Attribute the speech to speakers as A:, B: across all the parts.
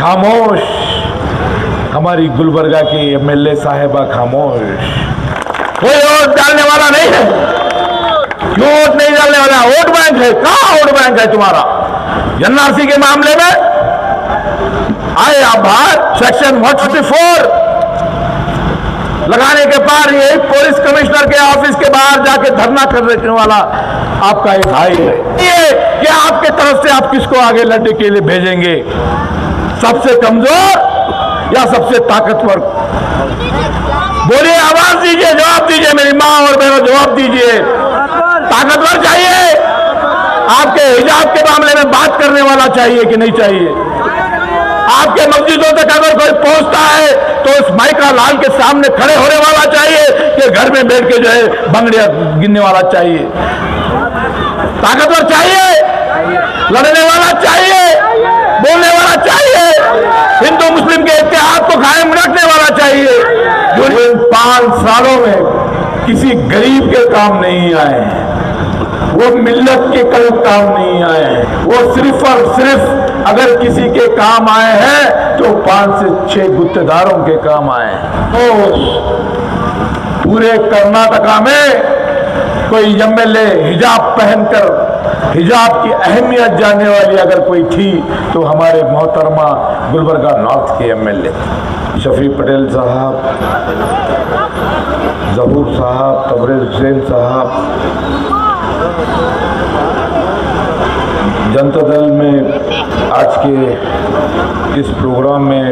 A: खामोश, हमारी गुलबर्गा की एमएलए साहिबा खामोश। कोई वोट डालने वाला नहीं है। क्यों वोट नहीं डालने वाला? वोट बैंक है। कहां वोट बैंक है तुम्हारा? एनआरसी के मामले में आए आप बाहर सेक्शन 154 लगाने के बाद ये पुलिस कमिश्नर के ऑफिस के बाहर जाके धरना करने वाला आपका एक भाई है। ये कि आपके तरफ से आप किसको आगे लड़ने के लिए भेजेंगे? सबसे कमजोर या सबसे ताकतवर? बोलिए, आवाज दीजिए, जवाब दीजिए। मेरी माँ और बहनों, जवाब दीजिए। ताकतवर चाहिए? आपके हिजाब के मामले में बात करने वाला चाहिए कि नहीं चाहिए? आपके मस्जिदों तक अगर कोई पहुंचता है तो उस माइका लाल के सामने खड़े होने वाला चाहिए कि घर में बैठ के जो है बंगड़ियां गिनने वाला चाहिए? ताकतवर चाहिए, लड़ने वाला चाहिए, बोलने वाला चाहिए, हिंदू मुस्लिम के इत्तेहाद को कायम रखने वाला चाहिए। जो इन 5 सालों में किसी गरीब के काम नहीं आए हैं, वो मिल्लत के कल काम नहीं आए हैं, वो सिर्फ और सिर्फ अगर किसी के काम आए हैं तो 5 से 6 गुत्तेदारों के काम आए हैं। तो पूरे कर्नाटका में कोई एमएलए हिजाब पहनकर हिजाब की अहमियत जानने वाली अगर कोई थी तो हमारे मोहतरमा गुलबर्गा नॉर्थ के एमएलए शफी पटेल साहब, जहूर साहब, तबरेज हुसैन साहब। जनता दल में आज के इस प्रोग्राम में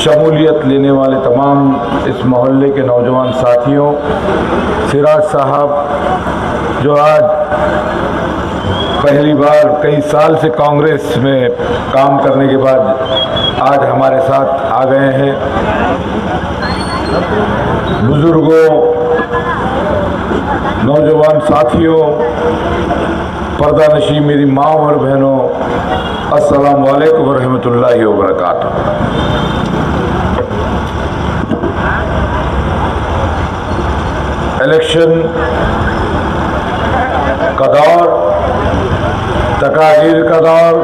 A: शमूलियत लेने वाले तमाम इस मोहल्ले के नौजवान साथियों, सिराज साहब जो आज पहली बार कई साल से कांग्रेस में काम करने के बाद आज हमारे साथ आ गए हैं, बुजुर्गों, नौजवान साथियों, पर्दानशी मेरी माँ और बहनों, अस्सलाम वालेकुम व रहमतुल्लाहि व बरकातुहू। इलेक्शन का दौर, तकारीर का दौर,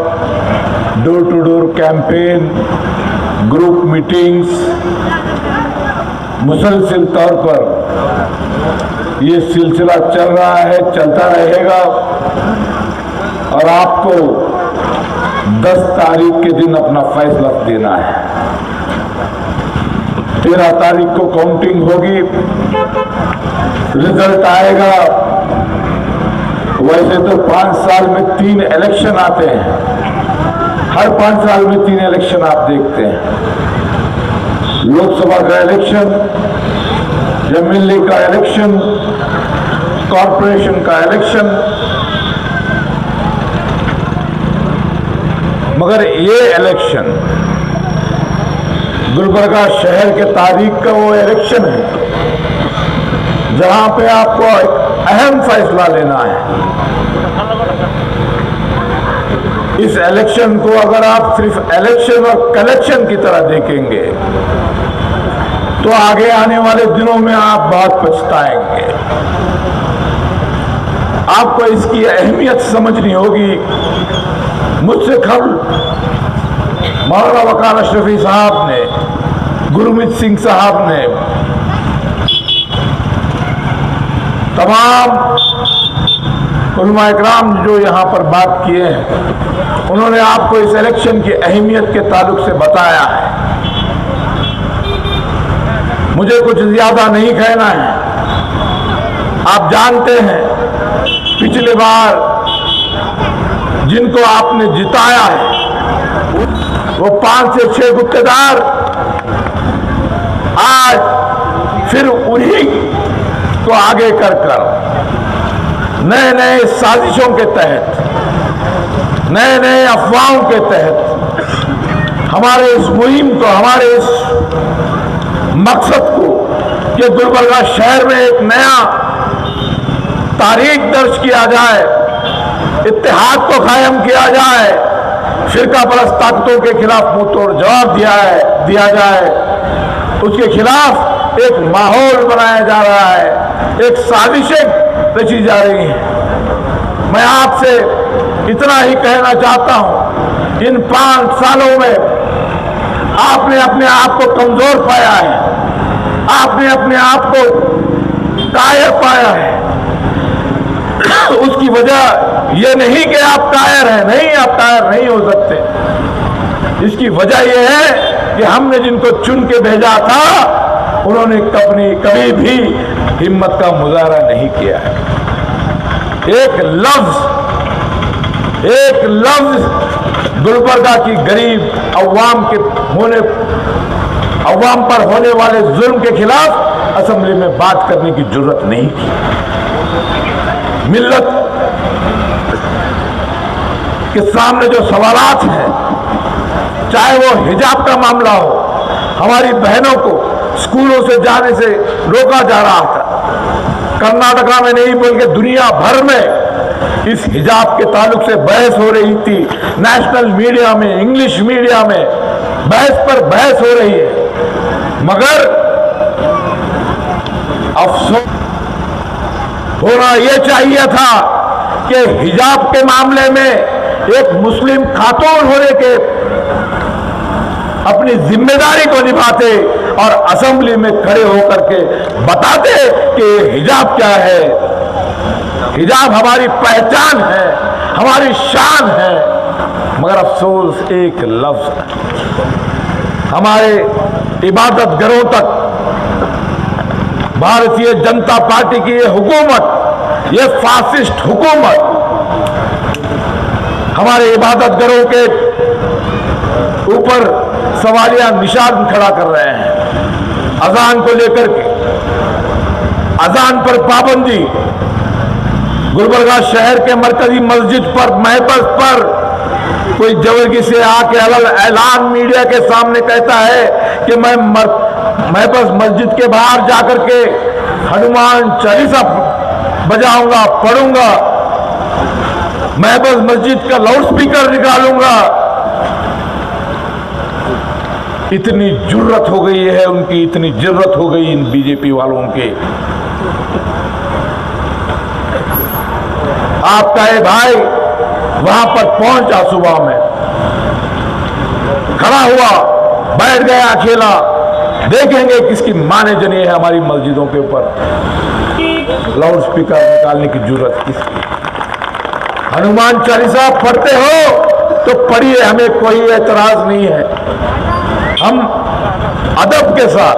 A: door to door campaign, group meetings, मुसलसल तौर पर ये सिलसिला चल रहा है, चलता रहेगा और आपको 10 तारीख के दिन अपना फैसला देना है। 13 तारीख को काउंटिंग होगी, रिजल्ट आएगा। वैसे तो 5 साल में 3 इलेक्शन आते हैं, हर 5 साल में 3 इलेक्शन आप देखते हैं। लोकसभा का इलेक्शन, एमएलए का इलेक्शन, कॉरपोरेशन का इलेक्शन। मगर ये इलेक्शन गुलबर्गा शहर के तारीख का वो इलेक्शन है जहां पे आपको एक अहम फैसला लेना है। इस इलेक्शन को अगर आप सिर्फ इलेक्शन और कलेक्शन की तरह देखेंगे तो आगे आने वाले दिनों में आप बहुत पछताएंगे। आपको इसकी अहमियत समझनी होगी। मुझसे कल मौलाना वकार अशरफी साहब ने, गुरमीत सिंह साहब ने, तमाम उलमा इकराम जो यहाँ पर बात किए हैं, उन्होंने आपको इस इलेक्शन की अहमियत के ताल्लुक से बताया है। मुझे कुछ ज्यादा नहीं कहना है। आप जानते हैं पिछली बार जिनको आपने जिताया है वो 5 से 6 गुत्तेदार आज फिर उन्हीं को आगे कर नए नए साजिशों के तहत, नए नए अफवाहों के तहत हमारे इस मुहिम को, हमारे इस मकसद को कि गुलबर्गा शहर में एक नया तारीख दर्ज किया जाए, इत्तेहाद को कायम किया जाए, फिरका परस्त ताकतों के खिलाफ मुंह तोड़ जवाब दिया जाए, उसके खिलाफ एक माहौल बनाया जा रहा है, एक साजिशें रची जा रही हैं। मैं आपसे इतना ही कहना चाहता हूं इन 5 सालों में आपने अपने आप को कमजोर पाया है, आपने अपने आप को कायर पाया है। उसकी वजह यह नहीं कि आप कायर हैं, नहीं, आप कायर नहीं हो सकते। इसकी वजह यह है कि हमने जिनको चुन के भेजा था उन्होंने कभी भी हिम्मत का मुजाहरा नहीं किया है। एक लफ्ज गुलबर्गा की गरीब अवाम पर होने वाले जुल्म के खिलाफ असेंबली में बात करने की जरूरत नहीं की। मिल्लत के सामने जो सवालात हैं, चाहे वो हिजाब का मामला हो, हमारी बहनों को स्कूलों से जाने से रोका जा रहा था, कर्नाटका में नहीं बल्कि दुनिया भर में इस हिजाब के ताल्लुक से बहस हो रही थी। नेशनल मीडिया में, इंग्लिश मीडिया में बहस पर बहस हो रही है, मगर अफसोस होना यह चाहिए था कि हिजाब के मामले में एक मुस्लिम खातून होने के अपनी जिम्मेदारी को निभाते और असेंबली में खड़े होकर के बताते कि हिजाब क्या है। हिजाब हमारी पहचान है, हमारी शान है, मगर अफसोस एक लफ्ज हमारे इबादत घरों तक भारतीय जनता पार्टी की ये हुकूमत, ये फासिस्ट हुकूमत हमारे इबादत घरों के ऊपर सवालिया निशान खड़ा कर रहे हैं। अजान को लेकर के, अजान पर पाबंदी, गुलबर्गा शहर के मरकजी मस्जिद पर, महबस पर कोई जबरदस्ती से आके ऐलान मीडिया के सामने कहता है कि मैं महबस मस्जिद के बाहर जाकर के हनुमान चालीसा बजाऊंगा, पढ़ूंगा, महबस मस्जिद का लाउड स्पीकर निकालूंगा। इतनी जुर्रत हो गई है उनकी, इतनी जुर्रत हो गई इन बीजेपी वालों के। आपका ये भाई वहां पर पहुंचा, सुबह में खड़ा हुआ, बैठ गया अकेला। देखेंगे किसकी माने जनी है हमारी मस्जिदों के ऊपर लाउड स्पीकर निकालने की जरूरत किसकी। हनुमान चालीसा पढ़ते हो तो पढ़िए, हमें कोई एतराज नहीं है। हम अदब के साथ,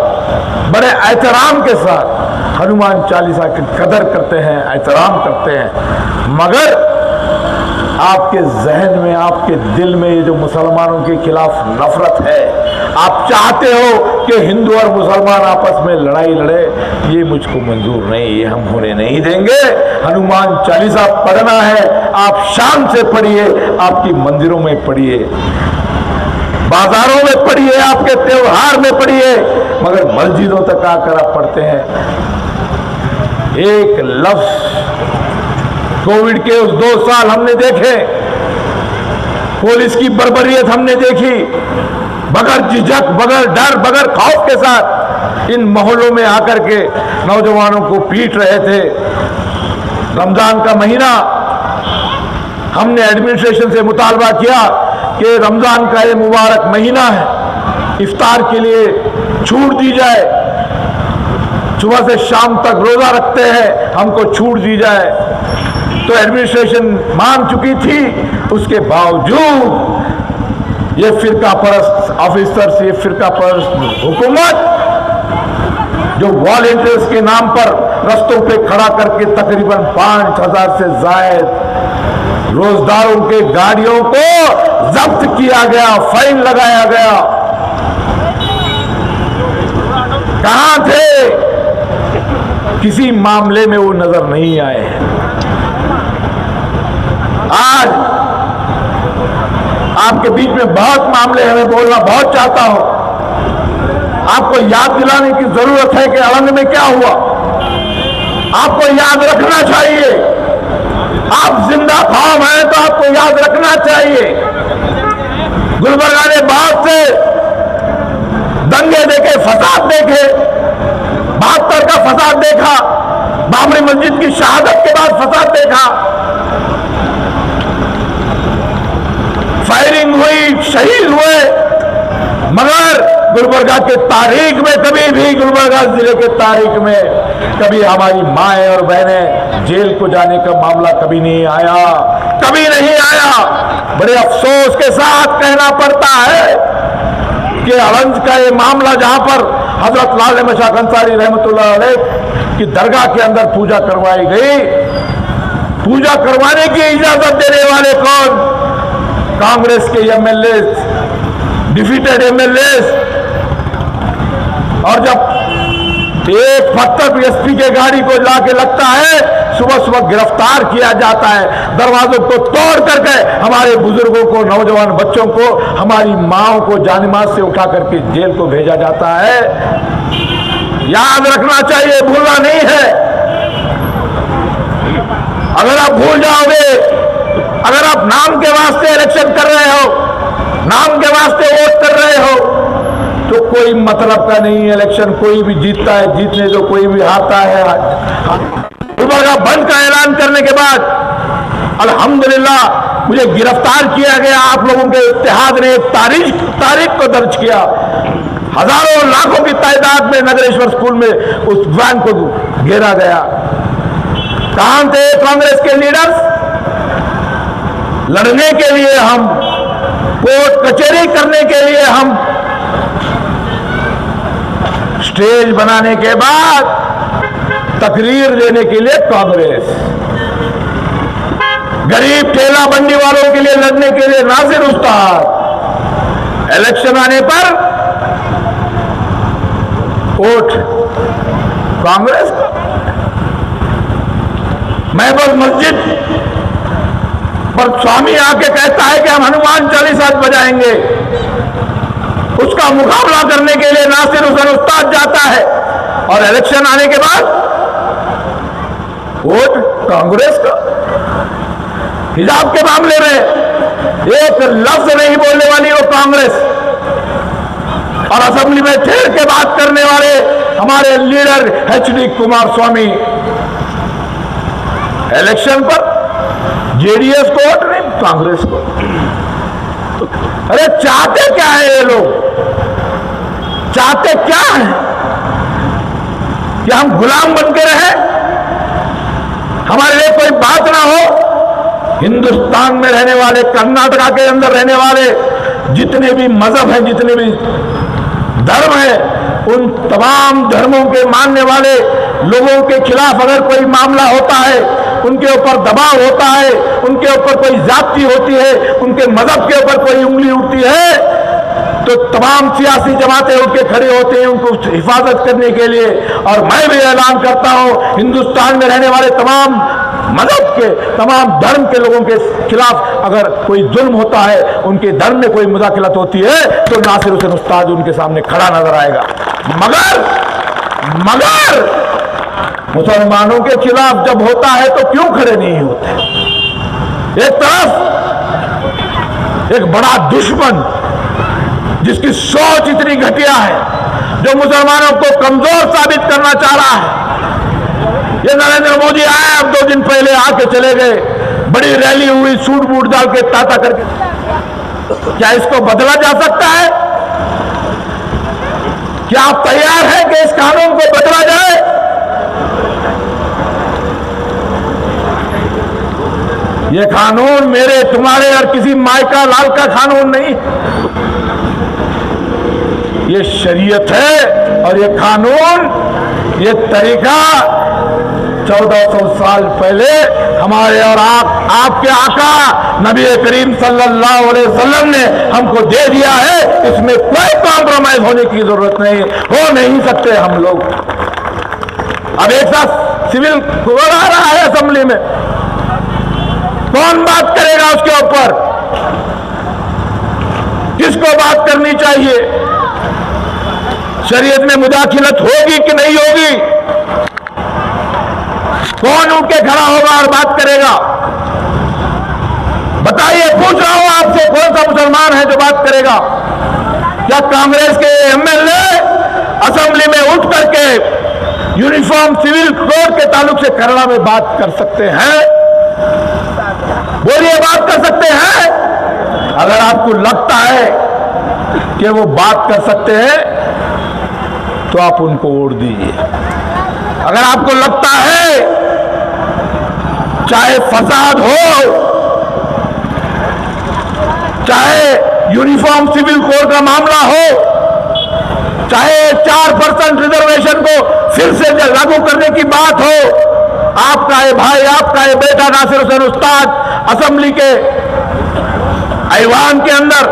A: बड़े एहतराम के साथ हनुमान चालीसा की कदर करते हैं, एहतराम करते हैं। मगर आपके जहन में, आपके दिल में ये जो मुसलमानों के खिलाफ नफरत है, आप चाहते हो कि हिंदू और मुसलमान आपस में लड़ाई लड़े, ये मुझको मंजूर नहीं, ये हम होने नहीं देंगे। हनुमान चालीसा पढ़ना है, आप शान से पढ़िए, आपकी मंदिरों में पढ़िए, बाजारों में पढ़िए, आपके त्योहार में पढ़िए, मगर मस्जिदों तक आकर आप पढ़ते हैं। एक लफ्ज कोविड के उस 2 साल हमने देखे, पुलिस की बर्बरियत हमने देखी, बगैर झिझक, बगैर डर, बगैर खौफ के साथ इन मोहल्लों में आकर के नौजवानों को पीट रहे थे। रमजान का महीना, हमने एडमिनिस्ट्रेशन से मुतालबा किया कि रमजान का ये मुबारक महीना है, इफ्तार के लिए छूट दी जाए, सुबह से शाम तक रोजा रखते हैं, हमको छूट दी जाए। तो एडमिनिस्ट्रेशन मांग चुकी थी, उसके बावजूद ये फिरका परस्त ऑफिसर्स, ये फिरका परस्त हुकूमत जो वॉलंटियर्स के नाम पर रस्तों पे खड़ा करके तकरीबन 5000 से जायद रोजदारों के गाड़ियों को जब्त किया गया, फाइन लगाया गया। कहां थे? किसी मामले में वो नजर नहीं आए। आज आपके बीच में बहुत मामले हैं, मैं बोलना बहुत चाहता हूं। आपको याद दिलाने की जरूरत है कि अलंग में क्या हुआ। आपको याद रखना चाहिए, आप जिंदा खाम हैं तो आपको याद रखना चाहिए। गुलबर्गा ने बहुत से दंगे देखे, फसाद देखे, 72 का फसाद देखा, बाबरी मस्जिद की शहादत के बाद फसाद देखा, फायरिंग हुई, शहीद हुए, मगर गुलबर्गा के तारीख में कभी भी, गुलबर्गा जिले के तारीख में कभी हमारी माएं और बहनें जेल को जाने का मामला कभी नहीं आया, कभी नहीं आया। बड़े अफसोस के साथ कहना पड़ता है कि अलंज का ये मामला, जहां पर हजरत लाल मशाक अंसारी रहमतुल्लाह अलैह की दरगाह के अंदर पूजा करवाई गई, पूजा करवाने की इजाजत देने वाले कौन? कांग्रेस के एमएलए, डिफीटेड एमएलए। और जब एक पत्थर एसपी के गाड़ी को लाके लगता है, सुबह सुबह गिरफ्तार किया जाता है, दरवाजों को तोड़ करके हमारे बुजुर्गों को, नौजवान बच्चों को, हमारी माओं को जानिमाज से उठा करके जेल को भेजा जाता है। याद रखना चाहिए, भूलना नहीं है। अगर आप भूल जाओगे, अगर आप नाम के वास्ते इलेक्शन कर रहे हो, नाम के वास्ते वोट कर रहे हो, तो कोई मतलब का नहीं। इलेक्शन कोई भी जीतता है, जीतने जो कोई भी हारता है। गुलबर्गा बंद का ऐलान करने के बाद अल्हम्दुलिल्लाह मुझे गिरफ्तार किया गया। आप लोगों के इत्तेहाद ने एक तारीख को दर्ज किया। हजारों लाखों की तादाद में नगरेश्वर स्कूल में उस वैन को घेरा गया। कहां थे कांग्रेस के लीडर्स? लड़ने के लिए हम, कोर्ट कचहरी करने के लिए हम, स्टेज बनाने के बाद तकरीर देने के लिए कांग्रेस, गरीब ठेला बंडी वालों के लिए लड़ने के लिए नासिर उस्ताद, इलेक्शन आने पर वोट कांग्रेस का। महबूब मस्जिद पर स्वामी आके कहता है कि हम हनुमान चालीसा बजाएंगे, उसका मुकाबला करने के लिए नासिर हुसैन उस्ताद जाता है, और इलेक्शन आने के बाद वोट कांग्रेस का। हिजाब के मामले में एक लफ्ज नहीं बोलने वाली वो कांग्रेस, और असेंबली में ठेर के बात करने वाले हमारे लीडर एचडी कुमार स्वामी। इलेक्शन पर जेडीएस को वोट नहीं, कांग्रेस को। अरे चाहते क्या है ये लोग? चाहते क्या है? कि हम गुलाम बन के रहे, हमारे लिए कोई बात ना हो? हिंदुस्तान में रहने वाले, कर्नाटका के अंदर रहने वाले जितने भी मजहब हैं, जितने भी धर्म हैं, उन तमाम धर्मों के मानने वाले लोगों के खिलाफ अगर कोई मामला होता है, उनके ऊपर दबाव होता है, उनके ऊपर कोई जाति होती है, उनके मजहब के ऊपर कोई उंगली उठती है, तो तमाम सियासी जमातें उनके खड़े होते हैं उनको हिफाजत करने के लिए। और मैं भी ऐलान करता हूं, हिंदुस्तान में रहने वाले तमाम मजहब के, तमाम धर्म के लोगों के खिलाफ अगर कोई जुल्म होता है, उनके धर्म में कोई मुदाखलत होती है, तो नासिर हुसैन उस्ताद उनके सामने खड़ा नजर आएगा। मगर मुसलमानों के खिलाफ जब होता है तो क्यों खड़े नहीं होते? एक तरफ एक बड़ा दुश्मन जिसकी सोच इतनी घटिया है, जो मुसलमानों को कमजोर साबित करना चाह रहा है। ये नरेंद्र मोदी आए, अब 2 दिन पहले आके चले गए, बड़ी रैली हुई, सूट बूट डाल के, ताता करके। क्या इसको बदला जा सकता है? क्या आप तैयार हैं कि इस कानून को बदला जाए? ये कानून मेरे, तुम्हारे और किसी मायका लाल का कानून नहीं, ये शरीयत है। और ये कानून, ये तरीका 1400 साल पहले हमारे और आपके आका नबी करीम सल्लल्लाहु अलैहि वसल्लम ने हमको दे दिया है। इसमें कोई कॉम्प्रोमाइज होने की जरूरत नहीं, हो नहीं सकते हम लोग। अब एक साथ सिविल कोड आ रहा है असेंबली में, कौन बात करेगा उसके ऊपर? किसको बात करनी चाहिए? शरीयत में मुदाखिलत होगी कि नहीं होगी? कौन उठ के खड़ा होगा और बात करेगा? बताइए, पूछ रहा हूं आपसे, कौन सा मुसलमान है जो बात करेगा? क्या कांग्रेस के एमएलए असेंबली में उठ करके यूनिफॉर्म सिविल कोड के ताल्लुक से केरला में बात कर सकते हैं? बोलिए, बात कर सकते हैं? अगर आपको लगता है कि वो बात कर सकते हैं तो आप उनको वोट दीजिए। अगर आपको लगता है चाहे फसाद हो, चाहे यूनिफॉर्म सिविल कोड का मामला हो, चाहे 4% रिजर्वेशन को फिर से लागू करने की बात हो, आपका ये भाई, आपका ये बेटा नासिर हुसैन उस्ताद असेंबली के ऐवान के अंदर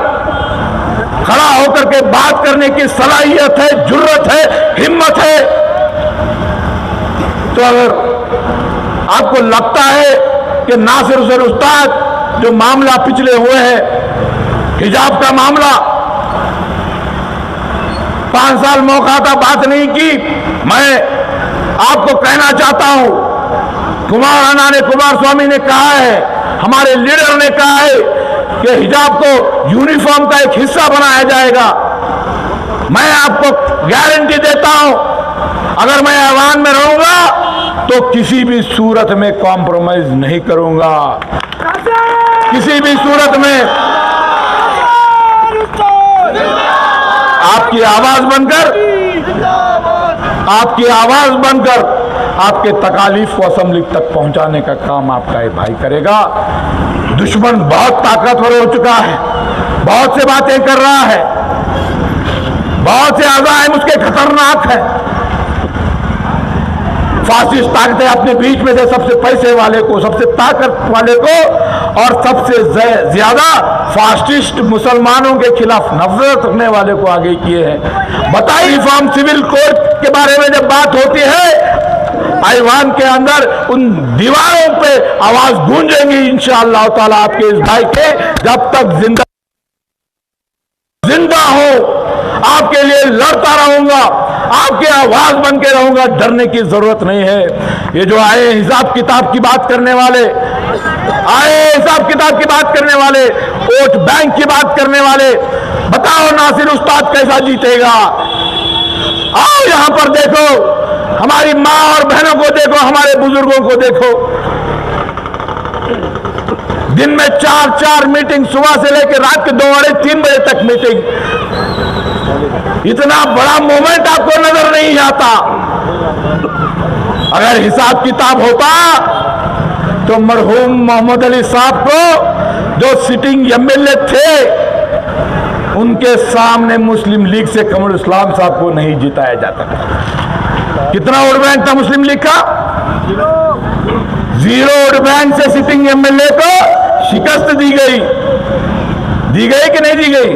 A: खड़ा होकर के बात करने की सलाहियत है, जुर्रत है, हिम्मत है। तो अगर आपको लगता है कि नासिर हुसैन उस्ताद जो मामला पिछले हुए हैं, हिजाब का मामला, 5 साल मौका था, बात नहीं की। मैं आपको कहना चाहता हूं, कुमार स्वामी ने कहा है, हमारे लीडर ने कहा है कि हिजाब को यूनिफॉर्म का एक हिस्सा बनाया जाएगा। मैं आपको गारंटी देता हूं, अगर मैं ऐवान में रहूंगा तो किसी भी सूरत में कॉम्प्रोमाइज नहीं करूंगा, किसी भी सूरत में। आपकी आवाज बनकर आपके तकालीफ को असेंबली तक पहुंचाने का काम आपका ये भाई करेगा। दुश्मन बहुत ताकतवर हो चुका है, बहुत से बातें कर रहा है, बहुत से अज़ाइम उसके खतरनाक है। फासिस्ट ताकतें अपने बीच में से सबसे पैसे वाले को, सबसे ताकत वाले को और सबसे ज्यादा फासिस्ट मुसलमानों के खिलाफ नफरत रखने वाले को आगे किए हैं। बताइए, यूनिफॉर्म सिविल कोड के बारे में जब बात होती है, ऐवान के अंदर उन दीवारों पे आवाज गूंजेगी इंशाअल्लाह ताला आपके इस भाई के, जब तक जिंदा हो आपके लिए लड़ता रहूंगा, आपकी आवाज बन के रहूंगा, डरने की जरूरत नहीं है। ये जो आए हिसाब किताब की बात करने वाले, वोट बैंक की बात करने वाले, बताओ नासिर उस्ताद कैसा जीतेगा? आओ यहां पर देखो, हमारी माँ और बहनों को देखो, हमारे बुजुर्गों को देखो। दिन में 4 मीटिंग, सुबह से लेकर रात के 2-3 बजे तक मीटिंग। इतना बड़ा मूवमेंट आपको नजर नहीं आता। अगर हिसाब किताब होता तो मरहूम मोहम्मद अली साहब को, जो सिटिंग एमएलए थे, उनके सामने मुस्लिम लीग से कमरुल इस्लाम साहब को नहीं जिताया जाता। कितना वोट बैंक था मुस्लिम लीग का? 0 वोट बैंक से सिटिंग एमएलए को शिकस्त दी गई कि नहीं दी गई?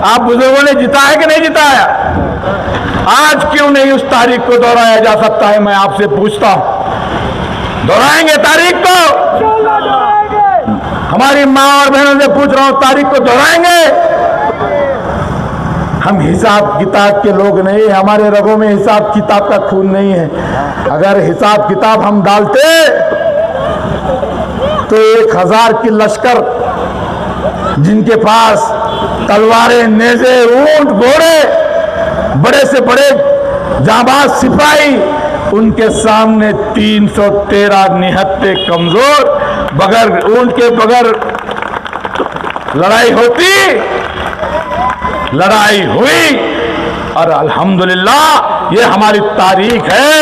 A: आप बुजुर्गों ने जिताया कि नहीं जिताया? आज क्यों नहीं उस तारीख को दोहराया जा सकता है? मैं आपसे पूछता हूं, दोहराएंगे तारीख को? हमारी माँ और बहनों से पूछ रहा हूं, तारीख को दोहराएंगे? हम हिसाब किताब के लोग नहीं, हमारे रगों में हिसाब किताब का खून नहीं है। अगर हिसाब किताब हम डालते तो 1000 की लश्कर, जिनके पास तलवारें, नेज़े, ऊंट, घोड़े, बड़े से बड़े जाबाज सिपाही, उनके सामने 313 निहत्ते कमजोर, बगैर ऊंट के बगैर लड़ाई होती, लड़ाई हुई। और अल्हम्दुलिल्लाह ये हमारी तारीख है।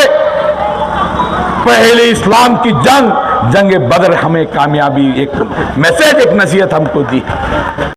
A: पहले इस्लाम की जंग बदर हमें कामयाबी, एक मैसेज, एक नसीहत हमको दी।